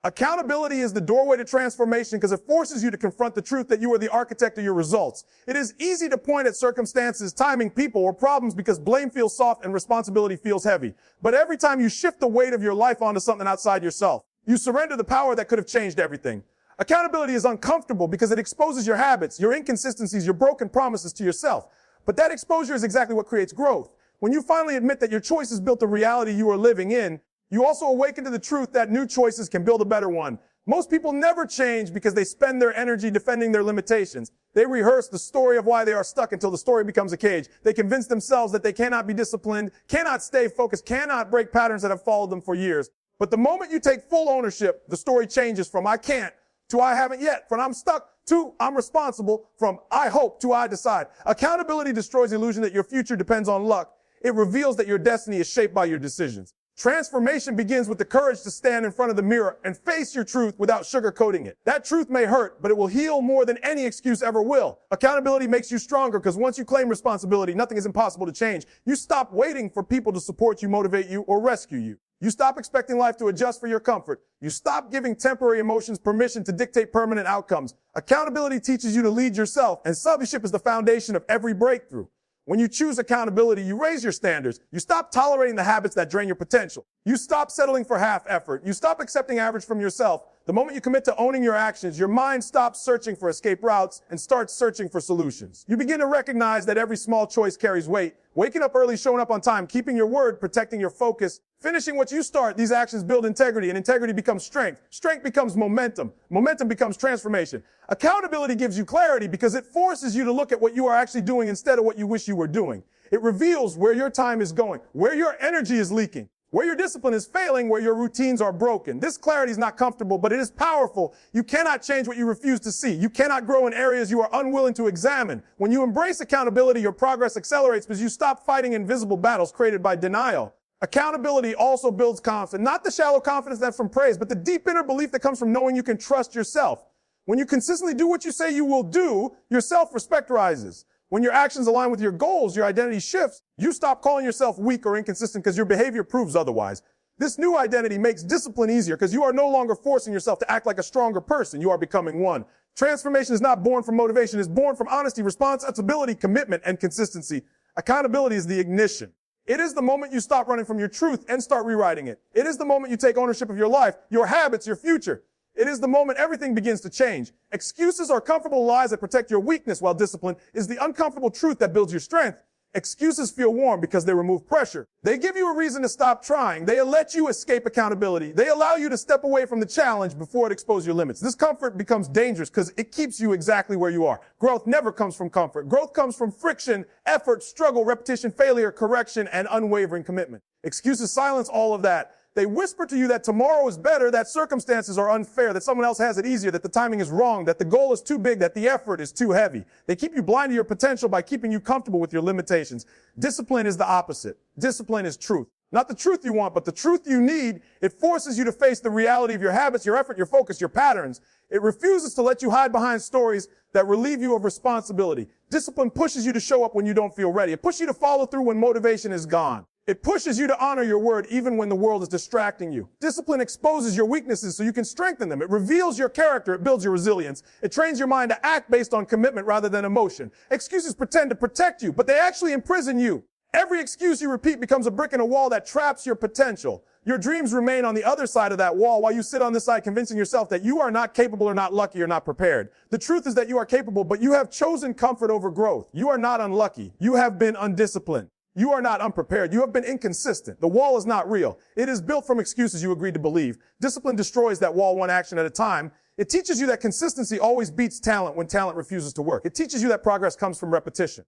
Accountability is the doorway to transformation because it forces you to confront the truth that you are the architect of your results. It is easy to point at circumstances, timing, people, or problems because blame feels soft and responsibility feels heavy. But every time you shift the weight of your life onto something outside yourself, you surrender the power that could have changed everything. Accountability is uncomfortable because it exposes your habits, your inconsistencies, your broken promises to yourself. But that exposure is exactly what creates growth. When you finally admit that your choices built the reality you are living in, you also awaken to the truth that new choices can build a better one. Most people never change because they spend their energy defending their limitations. They rehearse the story of why they are stuck until the story becomes a cage. They convince themselves that they cannot be disciplined, cannot stay focused, cannot break patterns that have followed them for years. But the moment you take full ownership, the story changes from I can't to I haven't yet, from I'm stuck to I'm responsible, from I hope to I decide. Accountability destroys the illusion that your future depends on luck. It reveals that your destiny is shaped by your decisions. Transformation begins with the courage to stand in front of the mirror and face your truth without sugarcoating it. That truth may hurt, but it will heal more than any excuse ever will. Accountability makes you stronger because once you claim responsibility, nothing is impossible to change. You stop waiting for people to support you, motivate you, or rescue you. You stop expecting life to adjust for your comfort. You stop giving temporary emotions permission to dictate permanent outcomes. Accountability teaches you to lead yourself, and subleadership is the foundation of every breakthrough. When you choose accountability, you raise your standards. You stop tolerating the habits that drain your potential. You stop settling for half effort. You stop accepting average from yourself. The moment you commit to owning your actions, your mind stops searching for escape routes and starts searching for solutions. You begin to recognize that every small choice carries weight. Waking up early, showing up on time, keeping your word, protecting your focus, finishing what you start. These actions build integrity, and integrity becomes strength. Strength becomes momentum. Momentum becomes transformation. Accountability gives you clarity because it forces you to look at what you are actually doing instead of what you wish you were doing. It reveals where your time is going, where your energy is leaking, where your discipline is failing, where your routines are broken. This clarity is not comfortable, but it is powerful. You cannot change what you refuse to see. You cannot grow in areas you are unwilling to examine. When you embrace accountability, your progress accelerates because you stop fighting invisible battles created by denial. Accountability also builds confidence, not the shallow confidence that's from praise, but the deep inner belief that comes from knowing you can trust yourself. When you consistently do what you say you will do, your self-respect rises. When your actions align with your goals, your identity shifts. You stop calling yourself weak or inconsistent because your behavior proves otherwise. This new identity makes discipline easier because you are no longer forcing yourself to act like a stronger person. You are becoming one. Transformation is not born from motivation. It's born from honesty, responsibility, commitment, and consistency. Accountability is the ignition. It is the moment you stop running from your truth and start rewriting it. It is the moment you take ownership of your life, your habits, your future. It is the moment everything begins to change. Excuses are comfortable lies that protect your weakness, while discipline is the uncomfortable truth that builds your strength. Excuses feel warm because they remove pressure. They give you a reason to stop trying. They let you escape accountability. They allow you to step away from the challenge before it exposes your limits. This comfort becomes dangerous because it keeps you exactly where you are. Growth never comes from comfort. Growth comes from friction, effort, struggle, repetition, failure, correction, and unwavering commitment. Excuses silence all of that. They whisper to you that tomorrow is better, that circumstances are unfair, that someone else has it easier, that the timing is wrong, that the goal is too big, that the effort is too heavy. They keep you blind to your potential by keeping you comfortable with your limitations. Discipline is the opposite. Discipline is truth. Not the truth you want, but the truth you need. It forces you to face the reality of your habits, your effort, your focus, your patterns. It refuses to let you hide behind stories that relieve you of responsibility. Discipline pushes you to show up when you don't feel ready. It pushes you to follow through when motivation is gone. It pushes you to honor your word even when the world is distracting you. Discipline exposes your weaknesses so you can strengthen them. It reveals your character. It builds your resilience. It trains your mind to act based on commitment rather than emotion. Excuses pretend to protect you, but they actually imprison you. Every excuse you repeat becomes a brick in a wall that traps your potential. Your dreams remain on the other side of that wall while you sit on this side convincing yourself that you are not capable or not lucky or not prepared. The truth is that you are capable, but you have chosen comfort over growth. You are not unlucky. You have been undisciplined. You are not unprepared. You have been inconsistent. The wall is not real. It is built from excuses you agreed to believe. Discipline destroys that wall one action at a time. It teaches you that consistency always beats talent when talent refuses to work. It teaches you that progress comes from repetition.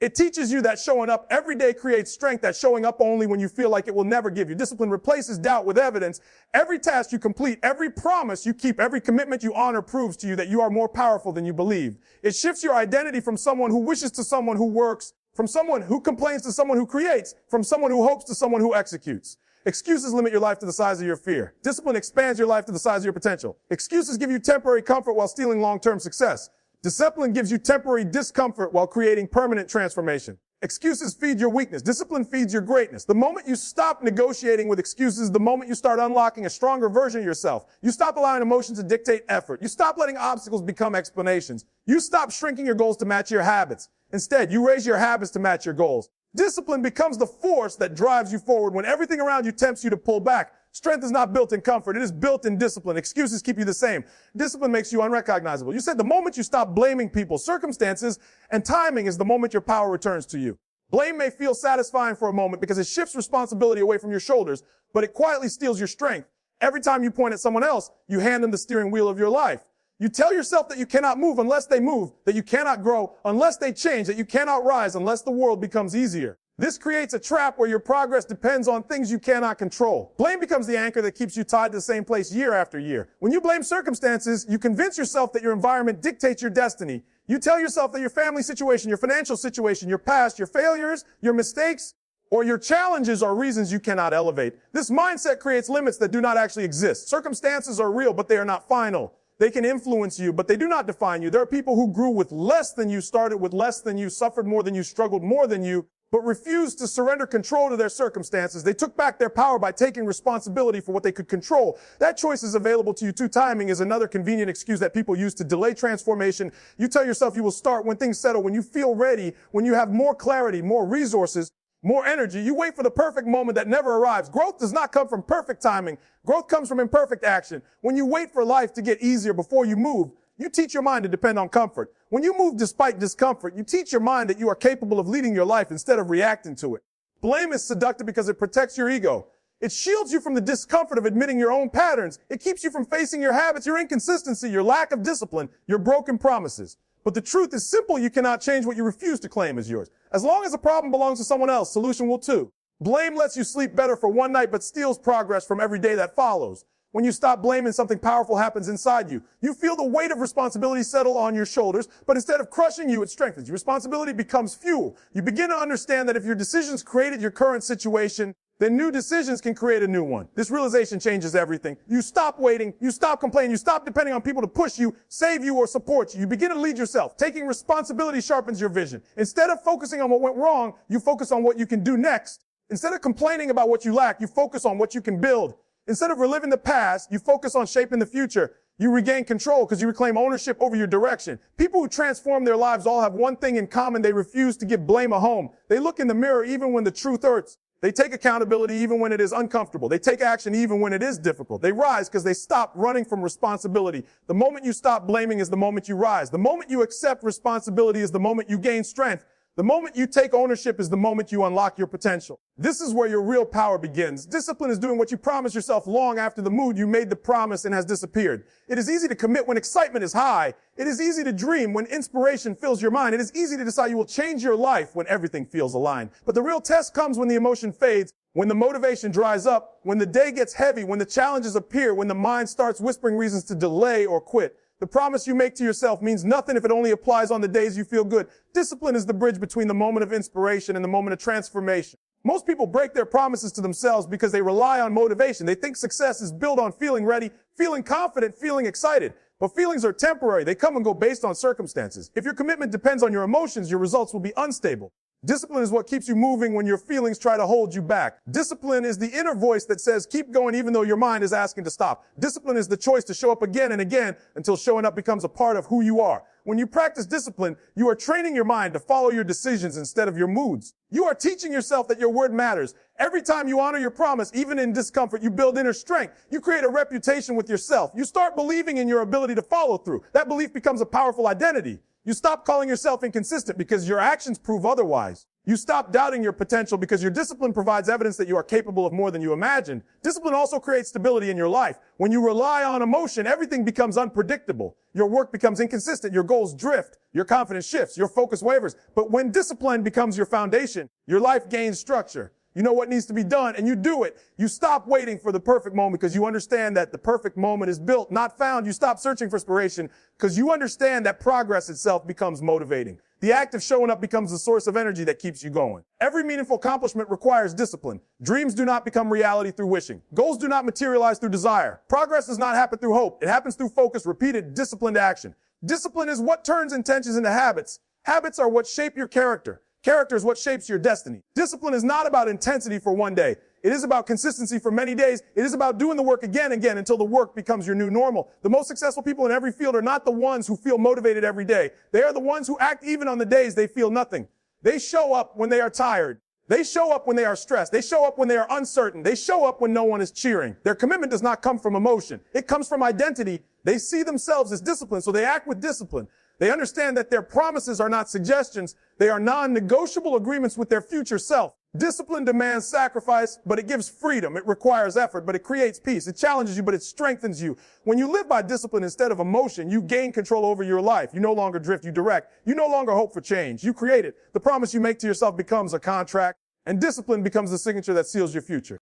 It teaches you that showing up every day creates strength, that showing up only when you feel like it will never give you. Discipline replaces doubt with evidence. Every task you complete, every promise you keep, every commitment you honor proves to you that you are more powerful than you believed. It shifts your identity from someone who wishes to someone who works, from someone who complains to someone who creates, from someone who hopes to someone who executes. Excuses limit your life to the size of your fear. Discipline expands your life to the size of your potential. Excuses give you temporary comfort while stealing long-term success. Discipline gives you temporary discomfort while creating permanent transformation. Excuses feed your weakness. Discipline feeds your greatness. The moment you stop negotiating with excuses, the moment you start unlocking a stronger version of yourself, you stop allowing emotions to dictate effort. You stop letting obstacles become explanations. You stop shrinking your goals to match your habits. Instead, you raise your habits to match your goals. Discipline becomes the force that drives you forward when everything around you tempts you to pull back. Strength is not built in comfort. It is built in discipline. Excuses keep you the same. Discipline makes you unrecognizable. You said the moment you stop blaming people, circumstances, and timing is the moment your power returns to you. Blame may feel satisfying for a moment because it shifts responsibility away from your shoulders, but it quietly steals your strength. Every time you point at someone else, you hand them the steering wheel of your life. You tell yourself that you cannot move unless they move, that you cannot grow unless they change, that you cannot rise unless the world becomes easier. This creates a trap where your progress depends on things you cannot control. Blame becomes the anchor that keeps you tied to the same place year after year. When you blame circumstances, you convince yourself that your environment dictates your destiny. You tell yourself that your family situation, your financial situation, your past, your failures, your mistakes, or your challenges are reasons you cannot elevate. This mindset creates limits that do not actually exist. Circumstances are real, but they are not final. They can influence you, but they do not define you. There are people who grew with less than you, started with less than you, suffered more than you, struggled more than you, but refused to surrender control to their circumstances. They took back their power by taking responsibility for what they could control. That choice is available to you too. Timing is another convenient excuse that people use to delay transformation. You tell yourself you will start when things settle, when you feel ready, when you have more clarity, more resources, more energy. You wait for the perfect moment that never arrives. Growth does not come from perfect timing. Growth comes from imperfect action. When you wait for life to get easier before you move, you teach your mind to depend on comfort. When you move despite discomfort, you teach your mind that you are capable of leading your life instead of reacting to it. Blame is seductive because it protects your ego. It shields you from the discomfort of admitting your own patterns. It keeps you from facing your habits, your inconsistency, your lack of discipline, your broken promises. But the truth is simple. You cannot change what you refuse to claim as yours. As long as a problem belongs to someone else, solution will too. Blame lets you sleep better for one night, but steals progress from every day that follows. When you stop blaming, something powerful happens inside you. You feel the weight of responsibility settle on your shoulders, but instead of crushing you, it strengthens you. Responsibility becomes fuel. You begin to understand that if your decisions created your current situation, then new decisions can create a new one. This realization changes everything. You stop waiting, you stop complaining, you stop depending on people to push you, save you, or support you. You begin to lead yourself. Taking responsibility sharpens your vision. Instead of focusing on what went wrong, you focus on what you can do next. Instead of complaining about what you lack, you focus on what you can build. Instead of reliving the past, you focus on shaping the future. You regain control because you reclaim ownership over your direction. People who transform their lives all have one thing in common. They refuse to give blame a home. They look in the mirror even when the truth hurts. They take accountability even when it is uncomfortable. They take action even when it is difficult. They rise because they stop running from responsibility. The moment you stop blaming is the moment you rise. The moment you accept responsibility is the moment you gain strength. The moment you take ownership is the moment you unlock your potential. This is where your real power begins. Discipline is doing what you promised yourself long after the mood you made the promise and has disappeared. It is easy to commit when excitement is high. It is easy to dream when inspiration fills your mind. It is easy to decide you will change your life when everything feels aligned. But the real test comes when the emotion fades, when the motivation dries up, when the day gets heavy, when the challenges appear, when the mind starts whispering reasons to delay or quit. The promise you make to yourself means nothing if it only applies on the days you feel good. Discipline is the bridge between the moment of inspiration and the moment of transformation. Most people break their promises to themselves because they rely on motivation. They think success is built on feeling ready, feeling confident, feeling excited. But feelings are temporary. They come and go based on circumstances. If your commitment depends on your emotions, your results will be unstable. Discipline is what keeps you moving when your feelings try to hold you back. Discipline is the inner voice that says, keep going even though your mind is asking to stop. Discipline is the choice to show up again and again until showing up becomes a part of who you are. When you practice discipline, you are training your mind to follow your decisions instead of your moods. You are teaching yourself that your word matters. Every time you honor your promise, even in discomfort, you build inner strength. You create a reputation with yourself. You start believing in your ability to follow through. That belief becomes a powerful identity. You stop calling yourself inconsistent because your actions prove otherwise. You stop doubting your potential because your discipline provides evidence that you are capable of more than you imagined. Discipline also creates stability in your life. When you rely on emotion, everything becomes unpredictable. Your work becomes inconsistent. Your goals drift. Your confidence shifts. Your focus wavers. But when discipline becomes your foundation, your life gains structure. You know what needs to be done, and you do it. You stop waiting for the perfect moment because you understand that the perfect moment is built, not found. You stop searching for inspiration because you understand that progress itself becomes motivating. The act of showing up becomes the source of energy that keeps you going. Every meaningful accomplishment requires discipline. Dreams do not become reality through wishing. Goals do not materialize through desire. Progress does not happen through hope. It happens through focus, repeated, disciplined action. Discipline is what turns intentions into habits. Habits are what shape your character. Character is what shapes your destiny. Discipline is not about intensity for one day. It is about consistency for many days. It is about doing the work again and again until the work becomes your new normal. The most successful people in every field are not the ones who feel motivated every day. They are the ones who act even on the days they feel nothing. They show up when they are tired. They show up when they are stressed. They show up when they are uncertain. They show up when no one is cheering. Their commitment does not come from emotion. It comes from identity. They see themselves as disciplined, so they act with discipline. They understand that their promises are not suggestions. They are non-negotiable agreements with their future self. Discipline demands sacrifice, but it gives freedom. It requires effort, but it creates peace. It challenges you, but it strengthens you. When you live by discipline instead of emotion, you gain control over your life. You no longer drift, you direct. You no longer hope for change. You create it. The promise you make to yourself becomes a contract, and discipline becomes the signature that seals your future.